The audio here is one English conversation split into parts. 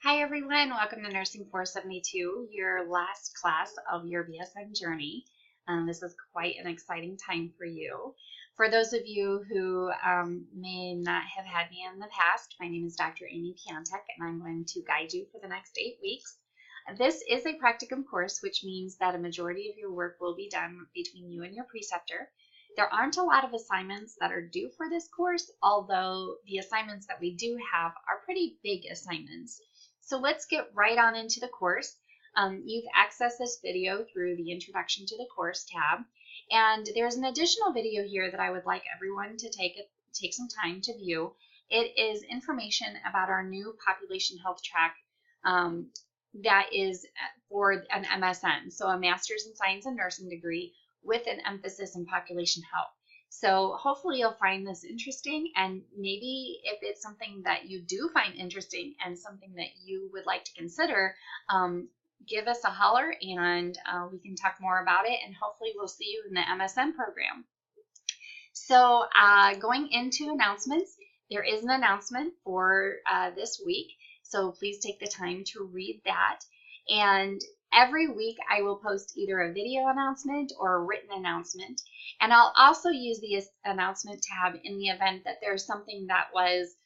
Hi everyone, welcome to Nursing 472, your last class of your BSN journey. This is quite an exciting time for you. For those of you who may not have had me in the past, my name is Dr. Amy Piantek and I'm going to guide you for the next 8 weeks. This is a practicum course, which means that a majority of your work will be done between you and your preceptor. There aren't a lot of assignments that are due for this course, although the assignments that we do have are pretty big assignments. So let's get right on into the course. You've accessed this video through the Introduction to the Course tab, and there's an additional video here that I would like everyone to take some time to view. It is information about our new population health track that is for an MSN, so a Master's in Science and Nursing degree with an emphasis in population health. So hopefully you'll find this interesting, and maybe if it's something that you do find interesting and something that you would like to consider, give us a holler and we can talk more about it, and hopefully we'll see you in the MSN program. So going into announcements, there is an announcement for this week, so please take the time to read that. And every week I will post either a video announcement or a written announcement, and I'll also use the announcement tab in the event that there's something that was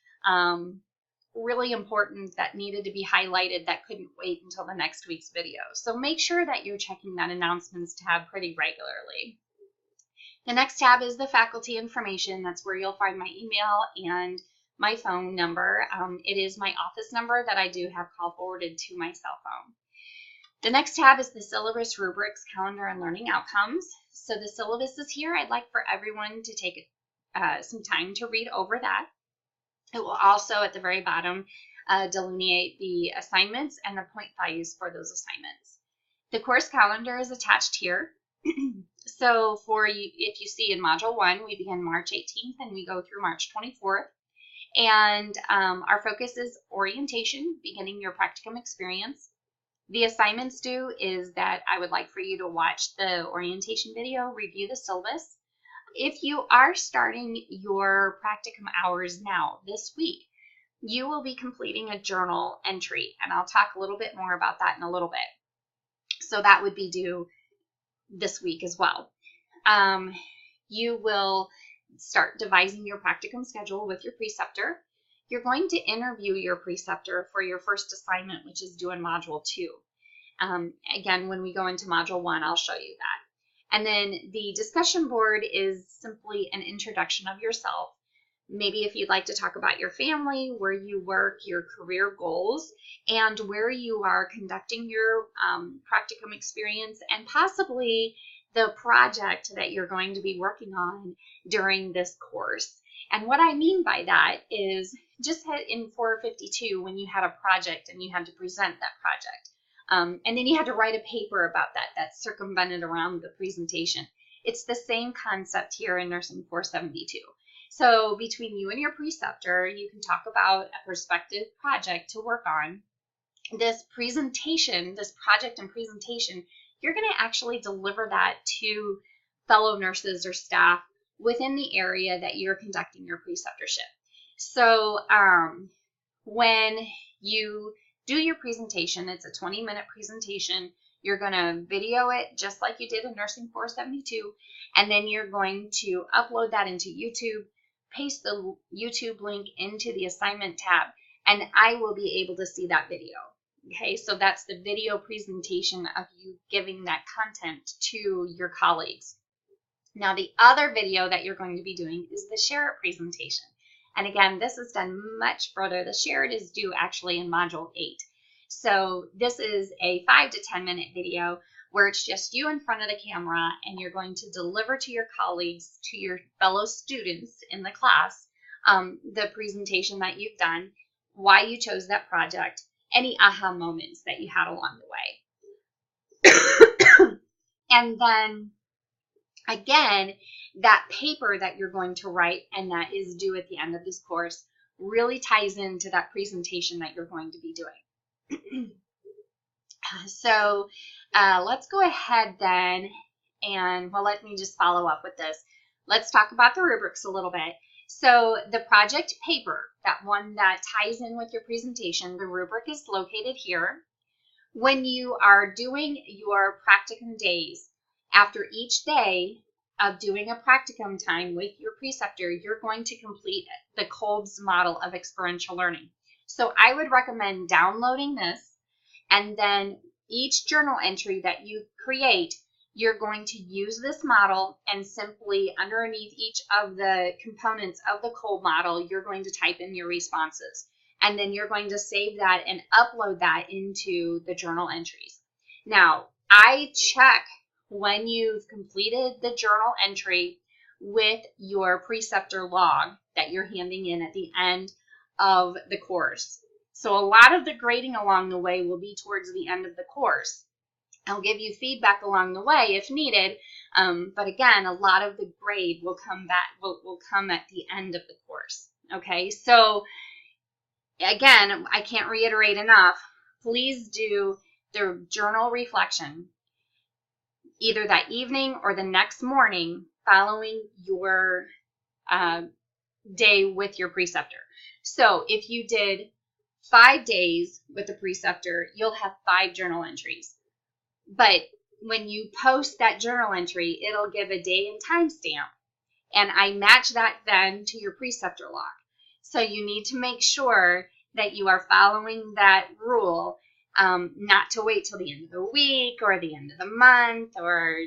really important that needed to be highlighted that couldn't wait until the next week's video. So make sure that you're checking that announcements tab pretty regularly. The next tab is the faculty information. That's where you'll find my email and my phone number. It is my office number that I do have call forwarded to my cell phone. The next tab is the syllabus, rubrics, calendar, and learning outcomes. So the syllabus is here. I'd like for everyone to take some time to read over that. It will also, at the very bottom, delineate the assignments and the point values for those assignments. The course calendar is attached here. So for you, if you see in Module 1, we begin March 18th and we go through March 24th. And our focus is orientation, beginning your practicum experience. The assignments due is that I would like for you to watch the orientation video, review the syllabus. If you are starting your practicum hours now this week, you will be completing a journal entry, and I'll talk a little bit more about that in a little bit. So that would be due this week as well. You will start devising your practicum schedule with your preceptor. You're going to interview your preceptor for your first assignment, which is due in Module 2. Again, when we go into Module 1, I'll show you that. And then the discussion board is simply an introduction of yourself. Maybe if you'd like to talk about your family, where you work, your career goals, and where you are conducting your practicum experience, and possibly the project that you're going to be working on during this course. And what I mean by that is just in 452 when you had a project and you had to present that project. And then you had to write a paper about that circumvented around the presentation. It's the same concept here in Nursing 472. So between you and your preceptor, you can talk about a prospective project to work on. This presentation, this project and presentation, you're going to actually deliver that to fellow nurses or staff within the area that you're conducting your preceptorship. So when you do your presentation, it's a 20-minute presentation. You're going to video it just like you did in Nursing 472, and then you're going to upload that into YouTube, paste the YouTube link into the assignment tab, and I will be able to see that video. Okay, so that's the video presentation of you giving that content to your colleagues. Now, the other video that you're going to be doing is the Share It presentation. And again, this is done much further. The Share It is due actually in Module 8. So this is a 5 to 10 minute video where it's just you in front of the camera, and you're going to deliver to your colleagues, to your fellow students in the class, the presentation that you've done, why you chose that project, any aha moments that you had along the way. And then again, that paper that you're going to write and that is due at the end of this course really ties into that presentation that you're going to be doing. So let's go ahead then and, well, let me just follow up with this. Let's talk about the rubrics a little bit. So the project paper, that one that ties in with your presentation, the rubric is located here. When you are doing your practicum days, after each day of doing a practicum time with your preceptor, you're going to complete the Kolb's model of experiential learning. So I would recommend downloading this, and then each journal entry that you create, you're going to use this model, and simply underneath each of the components of the Kolb model, you're going to type in your responses. And then you're going to save that and upload that into the journal entries. Now, I check when you've completed the journal entry with your preceptor log that you're handing in at the end of the course. So a lot of the grading along the way will be towards the end of the course. I'll give you feedback along the way if needed, but again, a lot of the grade will come at the end of the course. Okay, so again, I can't reiterate enough, please do the journal reflection either that evening or the next morning following your day with your preceptor. So if you did 5 days with the preceptor, you'll have 5 journal entries. But when you post that journal entry, it'll give a day and time stamp, and I match that then to your preceptor log. So you need to make sure that you are following that rule, not to wait till the end of the week or the end of the month, or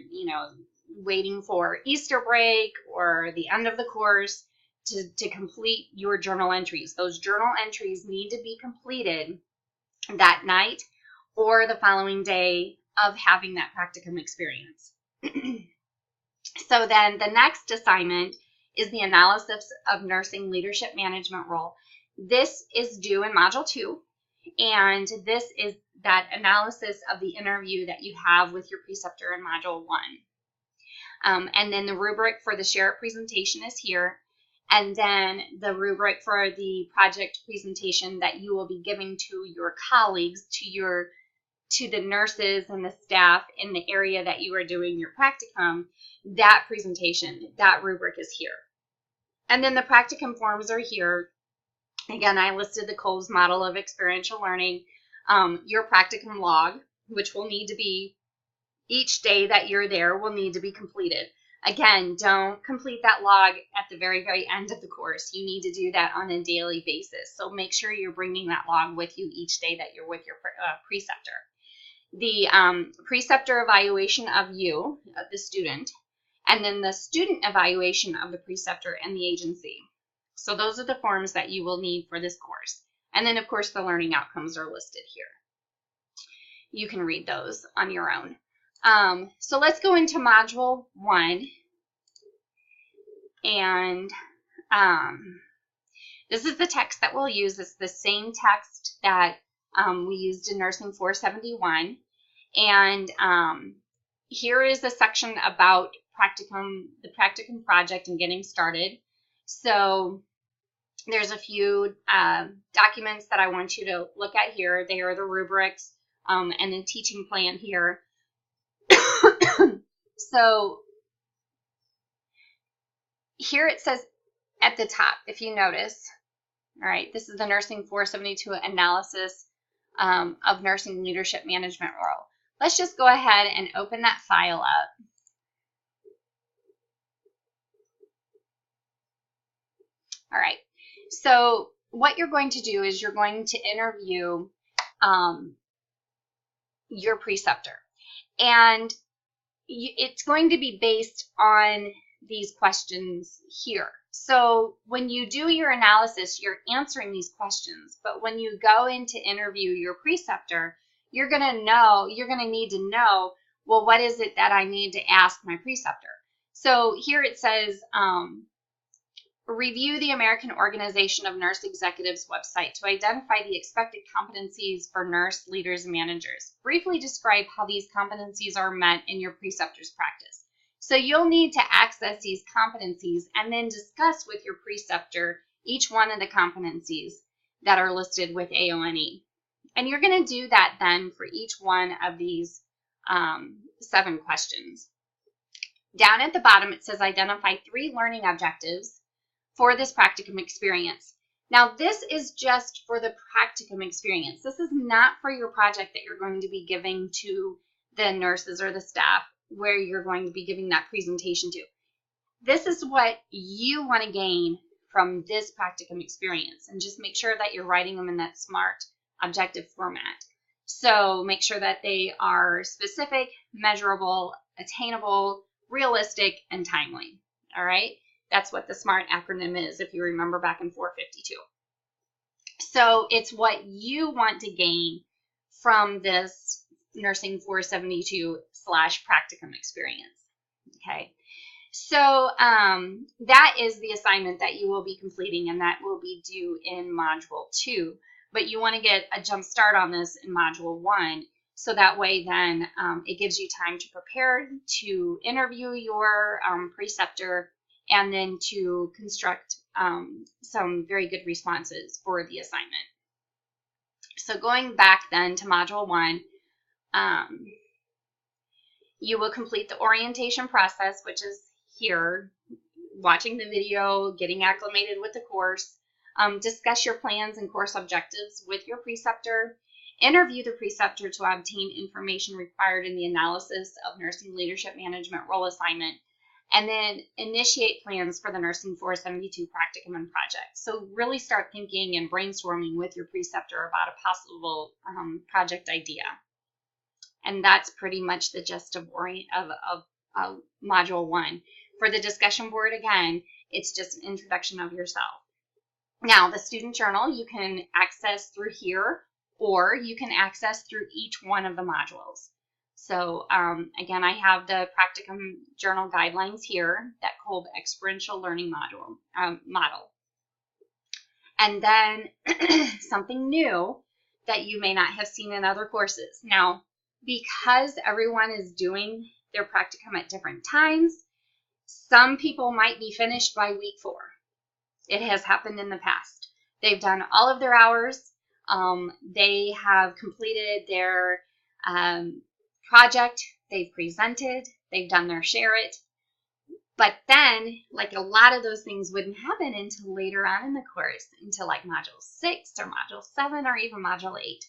waiting for Easter break or the end of the course to complete your journal entries. Those journal entries need to be completed that night or the following day of having that practicum experience. So then the next assignment is the analysis of nursing leadership management role. This is due in Module 2, and this is that analysis of the interview that you have with your preceptor in Module 1. And then the rubric for the share presentation is here, and then the rubric for the project presentation that you will be giving to your colleagues, to the nurses and the staff in the area that you are doing your practicum. That presentation, that rubric is here. And then the practicum forms are here. Again, I listed the Kolb's model of experiential learning, your practicum log, which will need to be, each day that you're there will need to be completed. Again, don't complete that log at the very, very end of the course. You need to do that on a daily basis. So make sure you're bringing that log with you each day that you're with your preceptor. The preceptor evaluation of you, of the student, and then the student evaluation of the preceptor and the agency. So those are the forms that you will need for this course. And then, of course, the learning outcomes are listed here. You can read those on your own. So let's go into Module 1. And this is the text that we'll use. It's the same text that we used in Nursing 471. And here is a section about the practicum project and getting started. So there's a few documents that I want you to look at here. They are the rubrics and the teaching plan here. So here it says at the top, if you notice, all right, this is the Nursing 472 analysis of nursing leadership management role. Let's just go ahead and open that file up. All right, so what you're going to do is you're going to interview your preceptor, and it's going to be based on these questions here. So when you do your analysis, you're answering these questions, but when you go in to interview your preceptor, you're going to need to know, well, what is it that I need to ask my preceptor? So here it says, review the American Organization of Nurse Executives website to identify the expected competencies for nurse leaders and managers. Briefly describe how these competencies are met in your preceptor's practice. So you'll need to access these competencies and then discuss with your preceptor each one of the competencies that are listed with AONE. And you're going to do that then for each one of these 7 questions. Down at the bottom, it says identify 3 learning objectives for this practicum experience. Now, this is just for the practicum experience. This is not for your project that you're going to be giving to the nurses or the staff where you're going to be giving that presentation to. This is what you want to gain from this practicum experience, and just make sure that you're writing them in that SMART objective format. So make sure that they are specific, measurable, attainable, realistic, and timely. All right? That's what the SMART acronym is, if you remember back in 452. So it's what you want to gain from this Nursing 472 / practicum experience. Okay? So that is the assignment that you will be completing, and that will be due in Module 2. But you want to get a jump start on this in Module 1, so that way then it gives you time to prepare, to interview your preceptor, and then to construct some very good responses for the assignment. So going back then to Module 1, you will complete the orientation process, which is here, watching the video, getting acclimated with the course, discuss your plans and course objectives with your preceptor, interview the preceptor to obtain information required in the analysis of nursing leadership management role assignment, and then initiate plans for the Nursing 472 practicum and project. So really start thinking and brainstorming with your preceptor about a possible project idea. And that's pretty much the gist of Module 1. For the discussion board, again, it's just an introduction of yourself. Now, the student journal you can access through here, or you can access through each one of the modules. So again, I have the practicum journal guidelines here, that called experiential learning model. And then something new that you may not have seen in other courses. Now, because everyone is doing their practicum at different times, some people might be finished by week 4. It has happened in the past. They've done all of their hours. They have completed their project. They've presented. They've done their share it. But then, like, a lot of those things wouldn't happen until later on in the course, until like Module 6 or Module 7 or even Module 8.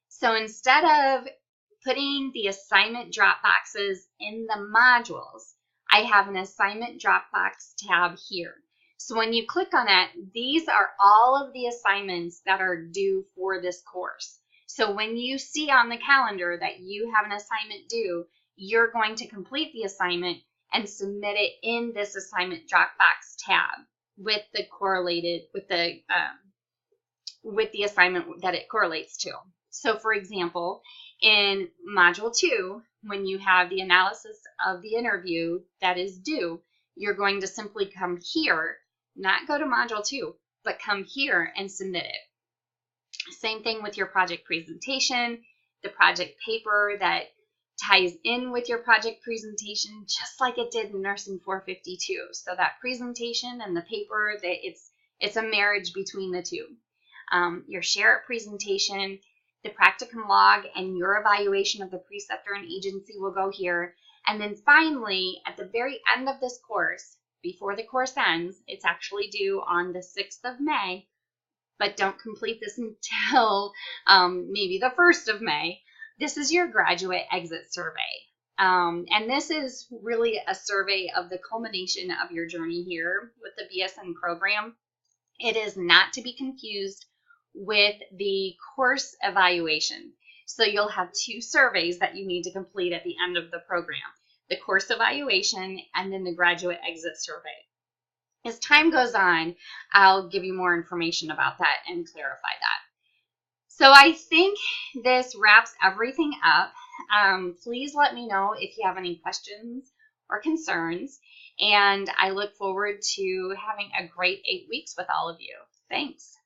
So instead of putting the assignment drop boxes in the modules, I have an assignment Dropbox tab here. So when you click on that, these are all of the assignments that are due for this course. So when you see on the calendar that you have an assignment due, you're going to complete the assignment and submit it in this assignment Dropbox tab with the correlated, with the assignment that it correlates to. So for example, in Module 2, when you have the analysis of the interview that is due, you're going to simply come here, not go to Module 2, but come here and submit it. Same thing with your project presentation, the project paper that ties in with your project presentation, just like it did in Nursing 452. So that presentation and the paper, it's a marriage between the two. Your share it presentation, the practicum log, and your evaluation of the preceptor and agency will go here. And then finally, at the very end of this course, before the course ends, it's actually due on the 6th of May, but don't complete this until maybe the 1st of May. This is your graduate exit survey. And this is really a survey of the culmination of your journey here with the BSN program. It is not to be confused with the course evaluation. So you'll have 2 surveys that you need to complete at the end of the program, the course evaluation and then the graduate exit survey. As time goes on, I'll give you more information about that and clarify that. So I think this wraps everything up. Please let me know if you have any questions or concerns, and I look forward to having a great 8 weeks with all of you. Thanks.